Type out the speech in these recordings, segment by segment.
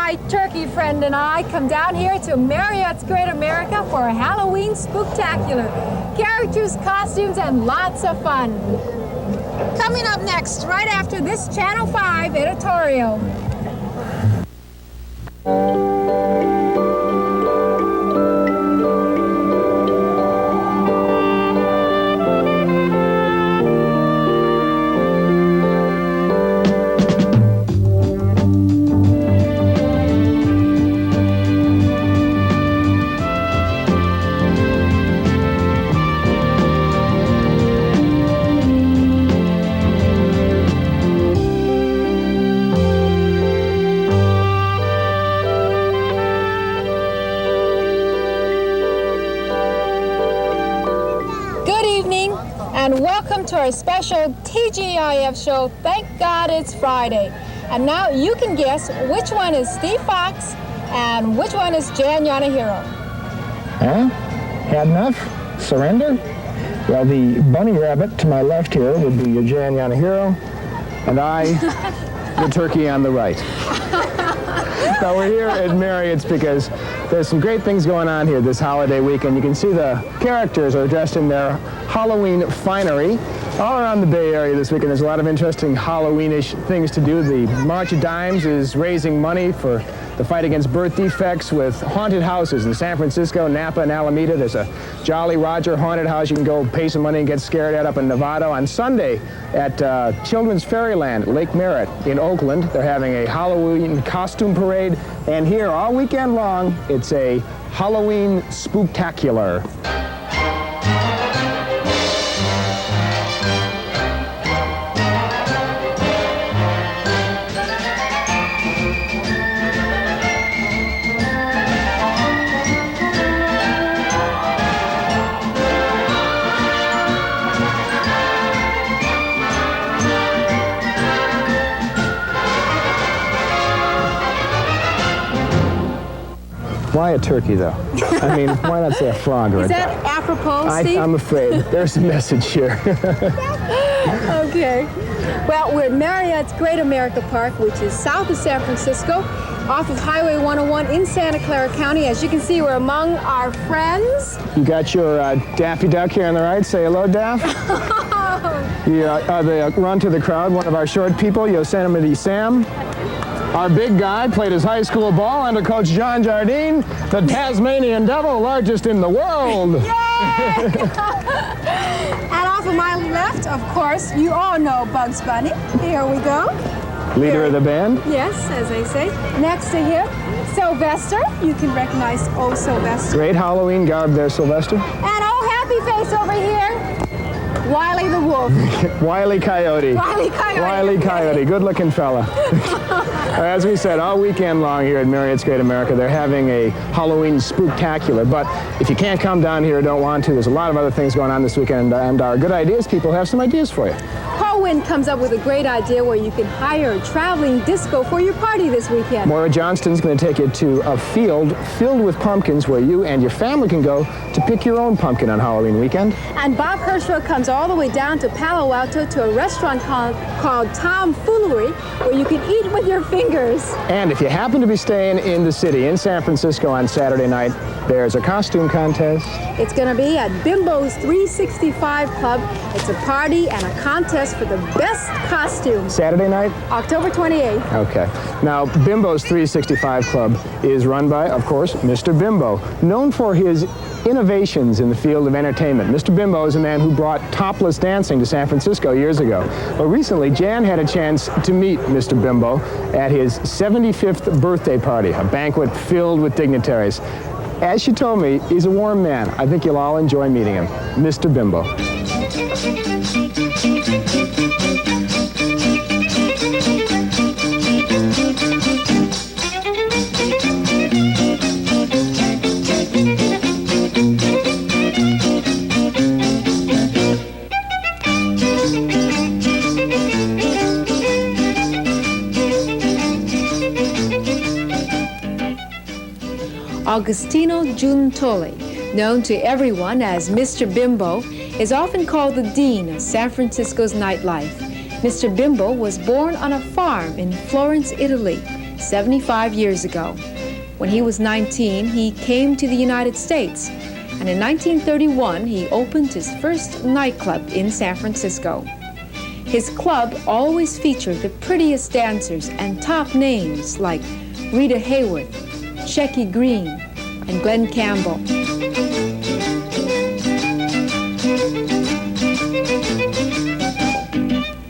my turkey friend and I come down here to Marriott's Great America for a Halloween spooktacular. Characters, costumes, and lots of fun. Coming up next, right after this Channel 5 editorial. And welcome to our special TGIF show. Thank God it's Friday. And now you can guess which one is Steve Fox and which one is Jan Yanehiro. Huh? Had enough? Surrender? Well, the bunny rabbit to my left here would be your Jan Yanehiro, and I, the turkey on the right. Now we're here at Marriott's because there's some great things going on here this holiday weekend. You can see the characters are dressed in their Halloween finery. All around the Bay Area this weekend, there's a lot of interesting Halloween-ish things to do. The March of Dimes is raising money for the fight against birth defects with haunted houses in San Francisco, Napa, and Alameda. There's a Jolly Roger haunted house you can go pay some money and get scared at up in Nevada. On Sunday at Children's Fairyland, Lake Merritt in Oakland, they're having a Halloween costume parade. And here all weekend long, it's a Halloween spooktacular. Why a turkey, though? I mean, why not say a frog or Is a that duck? apropos, Steve? I'm afraid. There's a message here. Okay. Well, we're at Marriott's Great America Park, which is south of San Francisco, off of Highway 101 in Santa Clara County. As you can see, we're among our friends. You got your Daffy Duck here on the right. Say hello, Daff. The run to the crowd, one of our short people, Yosemite Sam. Our big guy played his high school ball under Coach John Jardine, the Tasmanian Devil, largest in the world. Yay! And off of my left, of course, you all know Bugs Bunny. Here we go. Leader of the band. Yes, as they say. Next to him, Sylvester. You can recognize old Sylvester. Great Halloween garb there, Sylvester. And old Happy Face over here, Wiley the Wolf. Wile E. Coyote. Wile E. Coyote. Wile E. Coyote, good-looking fella. As we said, all weekend long here at Marriott's Great America, they're having a Halloween spooktacular. But if you can't come down here or don't want to, there's a lot of other things going on this weekend, and our good ideas people have some ideas for you. Paul Wynn comes up with a great idea where you can hire a traveling disco for your party this weekend. Maura Johnston's going to take you to a field filled with pumpkins where you and your family can go to pick your own pumpkin on Halloween weekend. And Bob Herschel comes all the way down to Palo Alto to a restaurant called Tomfoolery where you can eat with your fingers. And if you happen to be staying in the city, in San Francisco on Saturday night, there's a costume contest. It's going to be at Bimbo's 365 Club. It's a party and a contest for the best costume. Saturday night? October 28th. Okay. Now, Bimbo's 365 Club is run by, of course, Mr. Bimbo, known for his innovations in the field of entertainment. Mr. Bimbo is a man who brought topless dancing to San Francisco years ago. Well, recently, Jan had a chance to meet Mr. Bimbo at his 75th birthday party, a banquet filled with dignitaries. As she told me, he's a warm man. I think you'll all enjoy meeting him. Mr. Bimbo. Agostino Giuntoli, known to everyone as Mr. Bimbo, is often called the Dean of San Francisco's nightlife. Mr. Bimbo was born on a farm in Florence, Italy. 75 years ago. When he was 19, he came to the United States, and in 1931, he opened his first nightclub in San Francisco. His club always featured the prettiest dancers and top names like Rita Hayworth, Shecky Green, and Glenn Campbell.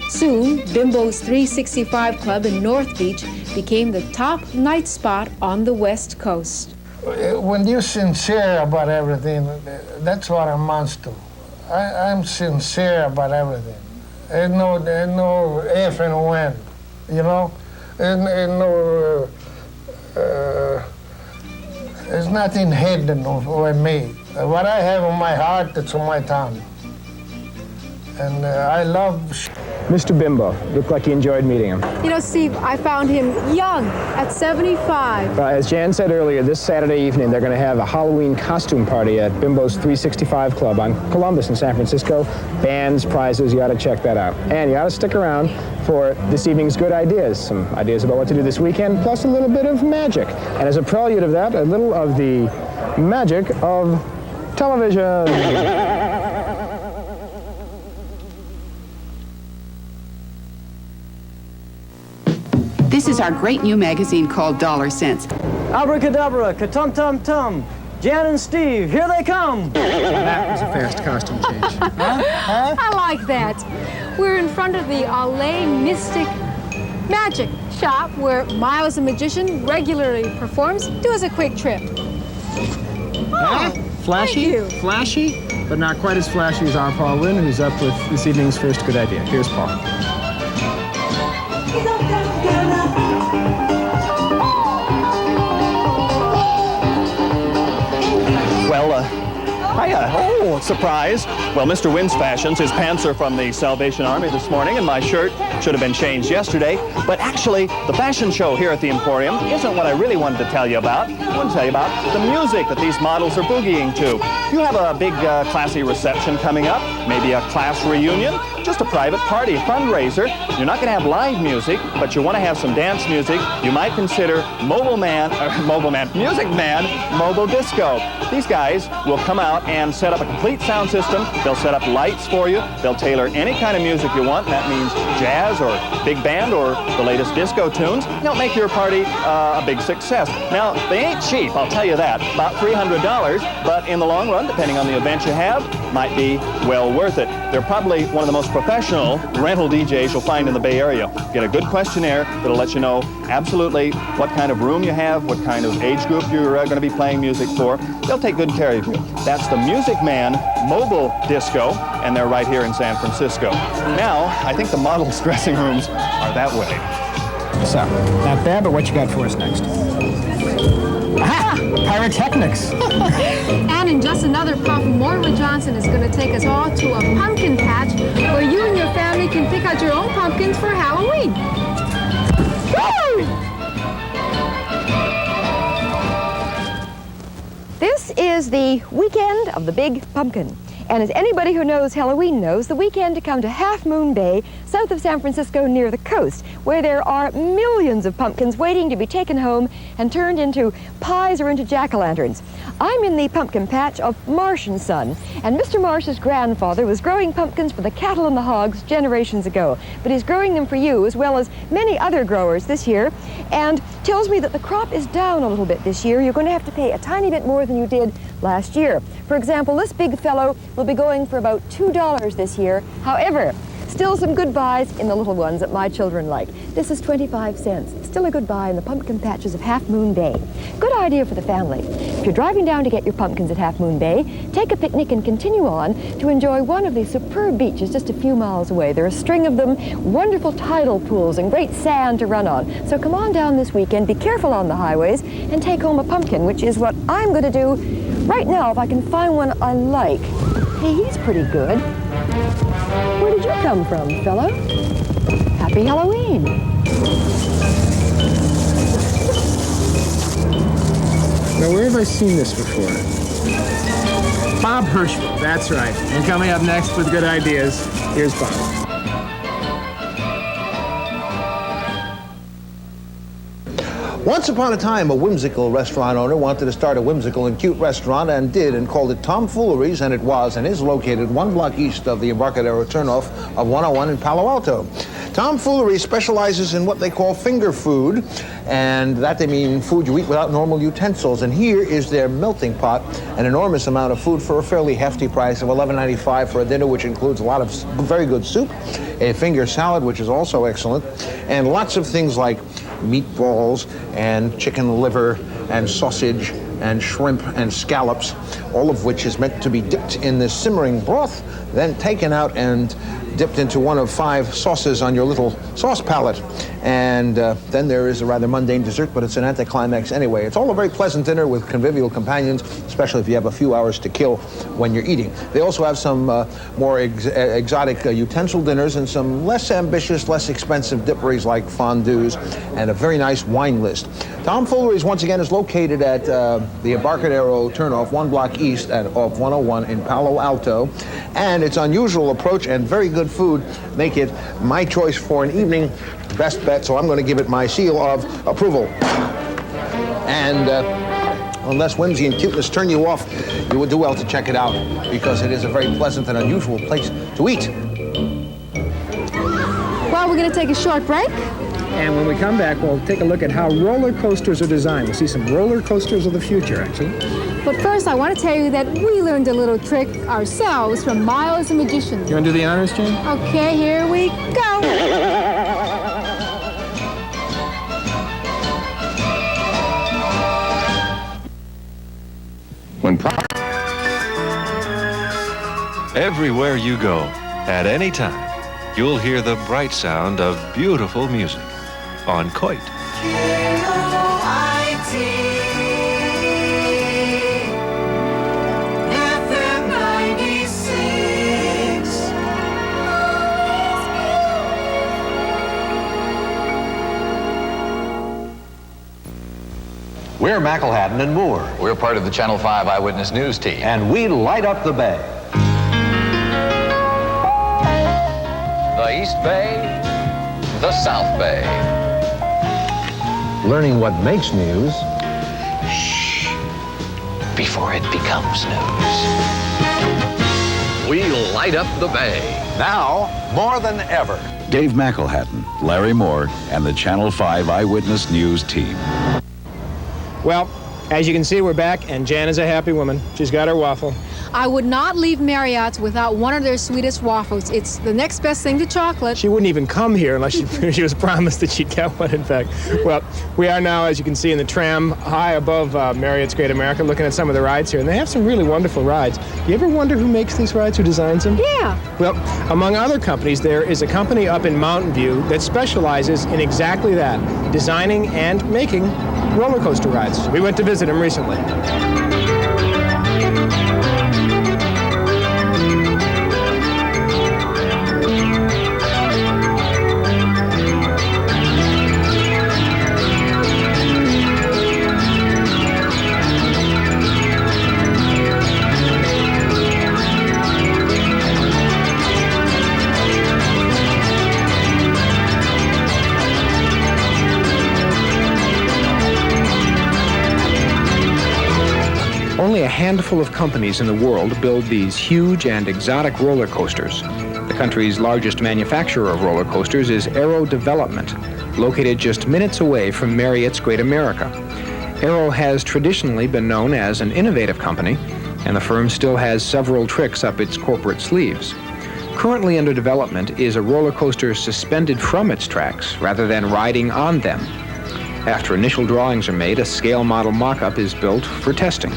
Soon, Bimbo's 365 Club in North Beach became the top night spot on the West Coast. When you're sincere about everything, that's what amounts to. I'm sincere about everything. There's no if and when, you know? There's nothing hidden with me. What I have in my heart, it's on my tongue. And I love... Mr. Bimbo, looked like you enjoyed meeting him. You know, Steve, I found him young at 75. As Jan said earlier, this Saturday evening, they're going to have a Halloween costume party at Bimbo's 365 Club on Columbus in San Francisco. Bands, prizes, you ought to check that out. And you ought to stick around for this evening's good ideas. Some ideas about what to do this weekend, plus a little bit of magic. And as a prelude of that, a little of the magic of television. This is our great new magazine called Dollar Cents. Abracadabra, ka-tum-tum-tum. Jan and Steve, here they come. That was a fast costume change. I like that. We're in front of the Alley Mystic Magic shop where Miles the Magician regularly performs. Do us a quick trip. Flashy, Thank you. flashy, but not quite as flashy as our Paul Wynn, who's up with this evening's first good idea. Here's Paul. Well, hiya. Oh, surprise. Well, Mr. Wynn's fashions, his pants are from the Salvation Army this morning, and my shirt should have been changed yesterday. But actually, the fashion show here at the Emporium isn't what I really wanted to tell you about. I want to tell you about the music that these models are boogieing to. You have a big, classy reception coming up, maybe a class reunion, just a private party, fundraiser. You're not going to have live music, but you want to have some dance music. You might consider Music Man, Mobile Disco. These guys will come out and set up a complete sound system. They'll set up lights for you. They'll tailor any kind of music you want. That means jazz or big band or the latest disco tunes. They'll make your party a big success. Now, they ain't cheap, I'll tell you that. About $300, but in the long run, depending on the event you have, might be well worth it. They're probably one of the most professional rental DJs you'll find in the Bay Area. Get a good questionnaire that'll let you know absolutely what kind of room you have, what kind of age group you're going to be playing music for. They'll take good care of you. That's the Music Man Mobile Disco, and they're right here in San Francisco. Now, I think the models' dressing rooms are that way. So, not bad, but what you got for us next? Aha! Pyrotechnics. And in just another puff, Mortimer Johnson is going to take us all to a pumpkin patch where you and your family can pick out your own pumpkins for Halloween. Woo! This is the weekend of the Big Pumpkin. And as anybody who knows Halloween knows, the weekend to come to Half Moon Bay, south of San Francisco near the coast, where there are millions of pumpkins waiting to be taken home and turned into pies or into jack-o'-lanterns. I'm in the pumpkin patch of Marsh & Son, and Mr. Marsh's grandfather was growing pumpkins for the cattle and the hogs generations ago, but he's growing them for you as well as many other growers this year, and tells me that the crop is down a little bit this year. You're going to have to pay a tiny bit more than you did last year. For example, this big fellow will be going for about $2 this year. However, still some good buys in the little ones that my children like. This is 25 cents. Still a good buy in the pumpkin patches of Half Moon Bay. Good idea for the family. If you're driving down to get your pumpkins at Half Moon Bay, take a picnic and continue on to enjoy one of these superb beaches just a few miles away. There are a string of them, wonderful tidal pools and great sand to run on. So come on down this weekend, be careful on the highways, and take home a pumpkin, which is what I'm going to do right now if I can find one I like. Hey, he's pretty good. Where did you come from, fellow? Happy Halloween. Now, where have I seen this before? Bob Hirschfeld, that's right. And coming up next with good ideas, here's Bob. Once upon a time, a whimsical restaurant owner wanted to start a whimsical and cute restaurant and did, and called it Tomfoolery's, and it was and is located 1 block east of the Embarcadero turnoff of 101 in Palo Alto. Tomfoolery specializes in what they call finger food, and that they mean food you eat without normal utensils. And here is their melting pot, an enormous amount of food for a fairly hefty price of $11.95 for a dinner, which includes a lot of very good soup, a finger salad, which is also excellent, and lots of things like meatballs and chicken liver and sausage and shrimp and scallops, all of which is meant to be dipped in this simmering broth, then taken out and dipped into one of 5 sauces on your little sauce palette. And then there is a rather mundane dessert, but it's an anticlimax anyway. It's all a very pleasant dinner with convivial companions, especially if you have a few hours to kill when you're eating. They also have some more exotic utensil dinners and some less ambitious, less expensive dipperies like fondues and a very nice wine list. Tomfoolery's, once again, is located at the Embarcadero turnoff 1 block east of 101 in Palo Alto. And its unusual approach and very good food make it my choice for an evening best bet, so I'm going to give it my seal of approval. And unless whimsy and cuteness turn you off, you would do well to check it out, because it is a very pleasant and unusual place to eat. Well, we're going to take a short break. And when we come back, we'll take a look at how roller coasters are designed. We'll see some roller coasters of the future, actually. But first, I want to tell you that we learned a little trick ourselves from Miles the Magician. You want to do the honors, Jane? Okay, here we go. Everywhere you go, at any time, you'll hear the bright sound of beautiful music on KPIX. FM 96. We're McElhatton and Moore. We're part of the Channel 5 Eyewitness News team. And we light up the Bay. The East Bay, the South Bay. Learning what makes news. Shh. Before it becomes news. We light up the Bay. Now, more than ever. Dave McElhatton, Larry Moore, and the Channel 5 Eyewitness News team. Well, as you can see, we're back, and Jan is a happy woman. She's got her waffle. I would not leave Marriott's without one of their sweetest waffles. It's the next best thing to chocolate. She wouldn't even come here unless she was promised that she'd get one, in fact. Well, we are now, as you can see, in the tram high above Marriott's Great America, looking at some of the rides here, and they have some really wonderful rides. Do you ever wonder who makes these rides, who designs them? Yeah. Well, among other companies, there is a company up in Mountain View that specializes in exactly that, designing and making roller coaster rides. We went to visit them recently. Only a handful of companies in the world build these huge and exotic roller coasters. The country's largest manufacturer of roller coasters is Aero Development, located just minutes away from Marriott's Great America. Aero has traditionally been known as an innovative company, and the firm still has several tricks up its corporate sleeves. Currently under development is a roller coaster suspended from its tracks rather than riding on them. After initial drawings are made, a scale model mock-up is built for testing.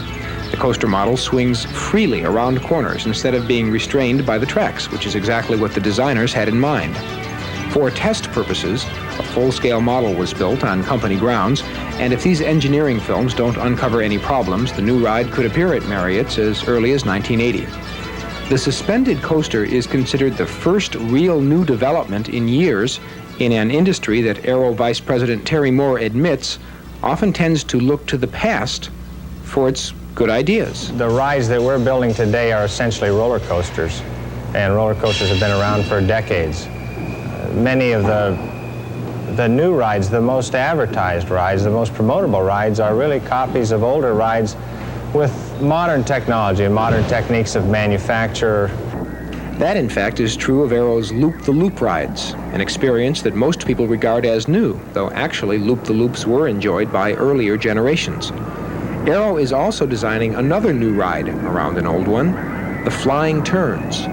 The coaster model swings freely around corners instead of being restrained by the tracks, which is exactly what the designers had in mind. For test purposes, a full-scale model was built on company grounds, and if these engineering films don't uncover any problems, the new ride could appear at Marriott's as early as 1980. The suspended coaster is considered the first real new development in years in an industry that Aero Vice President Terry Moore admits often tends to look to the past for its good ideas. The rides that we're building today are essentially roller coasters, and roller coasters have been around for decades. Many of the The new rides, the most advertised rides, the most promotable rides are really copies of older rides with modern technology and modern techniques of manufacture. That, in fact, is true of Aero's Loop-the-Loop rides, an experience that most people regard as new, though actually Loop-the-Loops were enjoyed by earlier generations. Aero is also designing another new ride around an old one, the Flying Turns.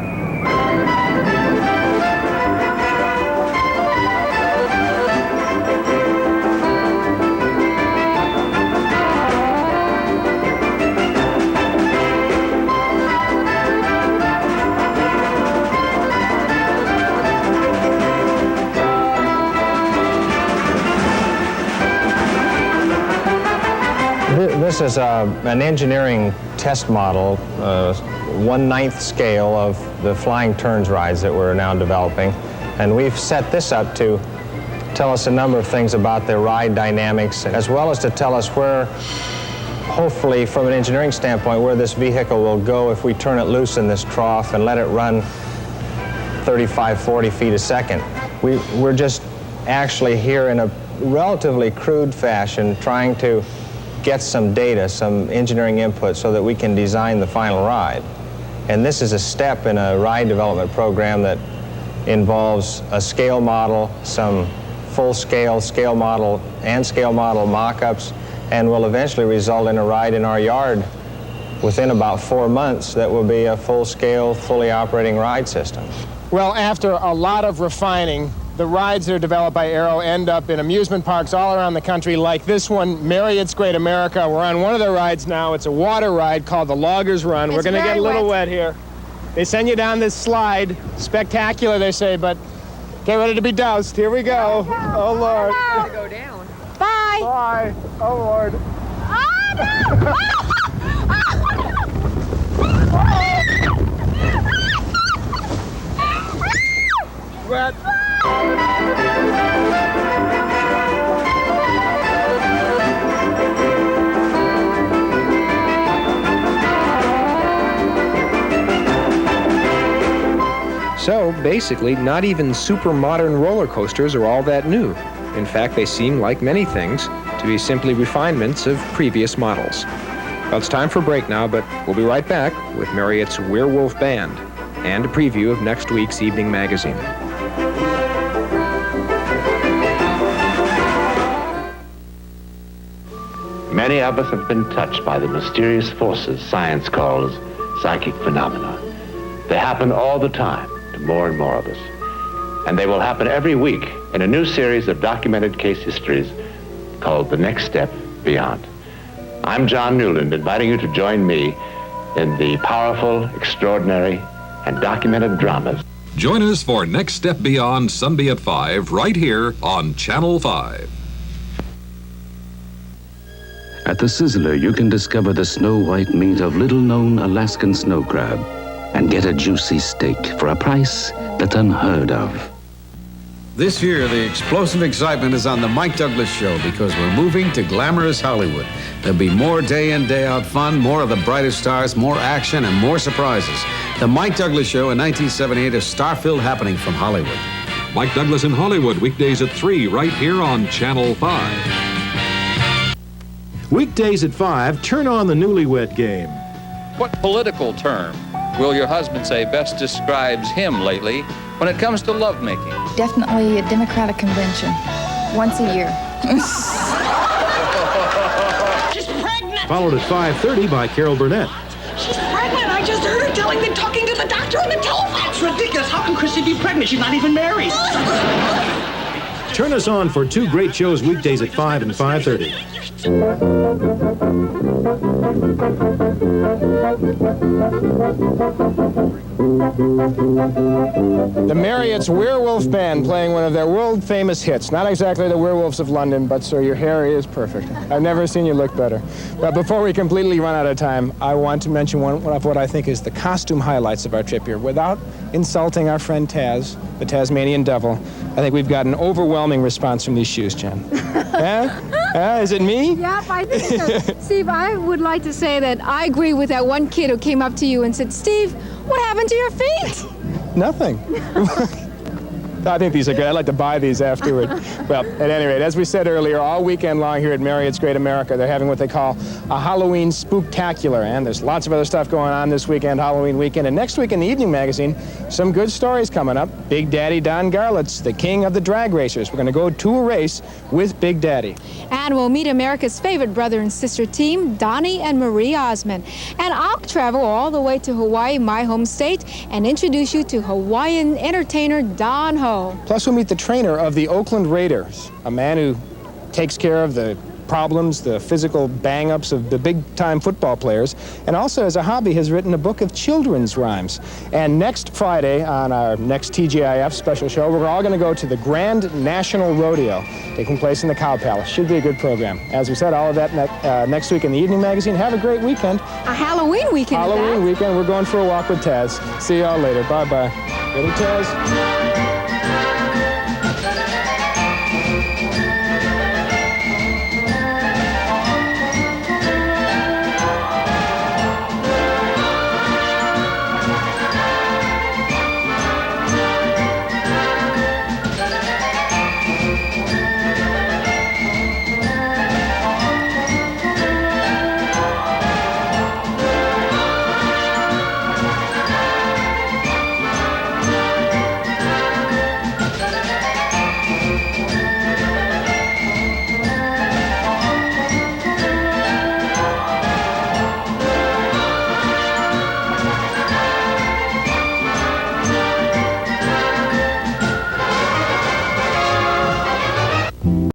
This is an engineering test model, 1/9 scale of the Flying Turns rides that we're now developing. And we've set this up to tell us a number of things about the ride dynamics, as well as to tell us where, hopefully from an engineering standpoint, where this vehicle will go if we turn it loose in this trough and let it run 35, 40 feet a second. We're just actually here in a relatively crude fashion trying to get some data, some engineering input so that we can design the final ride. And this is a step in a ride development program that involves a scale model, some full-scale scale model and scale model mock-ups, and will eventually result in a ride in our yard within about 4 months that will be a full-scale, fully operating ride system. Well, after a lot of refining, the rides that are developed by Aero end up in amusement parks all around the country, like this one, Marriott's Great America. We're on one of their rides now. It's a water ride called the Loggers Run. We're going to get a little wet here. They send you down this slide. Spectacular, they say, but get ready to be doused. Here we go. Oh, Lord. I'm gonna go down. Bye. Bye. Oh, Lord. Wet. So, basically, not even super modern roller coasters are all that new. In fact, they seem, like many things, to be simply refinements of previous models. Well, it's time for a break now, but we'll be right back with Marriott's Werewolf Band and a preview of next week's evening magazine. Many of us have been touched by the mysterious forces science calls psychic phenomena. They happen all the time to more and more of us. And they will happen every week in a new series of documented case histories called The Next Step Beyond. I'm John Newland, inviting you to join me in the powerful, extraordinary, and documented dramas. Join us for Next Step Beyond, Sunday at 5, right here on Channel 5. At the Sizzler, you can discover the snow-white meat of little-known Alaskan snow crab and get a juicy steak for a price that's unheard of. This year, the explosive excitement is on the Mike Douglas Show because we're moving to glamorous Hollywood. There'll be more day in, day out fun, more of the brightest stars, more action, and more surprises. The Mike Douglas Show in 1978 is star-filled happening from Hollywood. Mike Douglas in Hollywood, weekdays at 3, right here on Channel 5. Weekdays at 5, turn on the Newlywed Game. What political term will your husband say best describes him lately when it comes to lovemaking? Definitely a Democratic convention. Once a year. She's pregnant! Followed at 5:30 by Carol Burnett. She's pregnant! I just heard her talking to the doctor on the telephone! That's ridiculous! How can Chrissy be pregnant? She's not even married! Turn us on for two great shows weekdays at 5 and 5:30. The Marriott's Werewolf Band playing one of their world-famous hits. Not exactly the Werewolves of London, but sir, your hair is perfect. I've never seen you look better. But before we completely run out of time, I want to mention one of what I think is the costume highlights of our trip here. Without insulting our friend Taz, the Tasmanian Devil, I think we've got an overwhelming response from these shoes, Jen. Is it me? Yep, I think so. Steve, I would like to say that I agree with that one kid who came up to you and said, Steve, what happened to your feet? Nothing. I think these are good. I'd like to buy these afterward. Well, at any rate, as we said earlier, all weekend long here at Marriott's Great America, they're having what they call a Halloween spooktacular. And there's lots of other stuff going on this weekend, Halloween weekend. And next week in the Evening Magazine, some good stories coming up. Big Daddy Don Garlitz, the king of the drag racers. We're going to go to a race with Big Daddy. And we'll meet America's favorite brother and sister team, Donnie and Marie Osmond. And I'll travel all the way to Hawaii, my home state, and introduce you to Hawaiian entertainer Don Ho. Plus, we'll meet the trainer of the Oakland Raiders, a man who takes care of the problems, the physical bang-ups of the big-time football players, and also as a hobby has written a book of children's rhymes. And next Friday on our next TGIF special show, we're all going to go to the Grand National Rodeo taking place in the Cow Palace. Should be a good program. As we said, all of that next week in the Evening Magazine. Have a great weekend. A Halloween weekend. Halloween weekend. We're going for a walk with Taz. See y'all later. Bye-bye. Little Taz.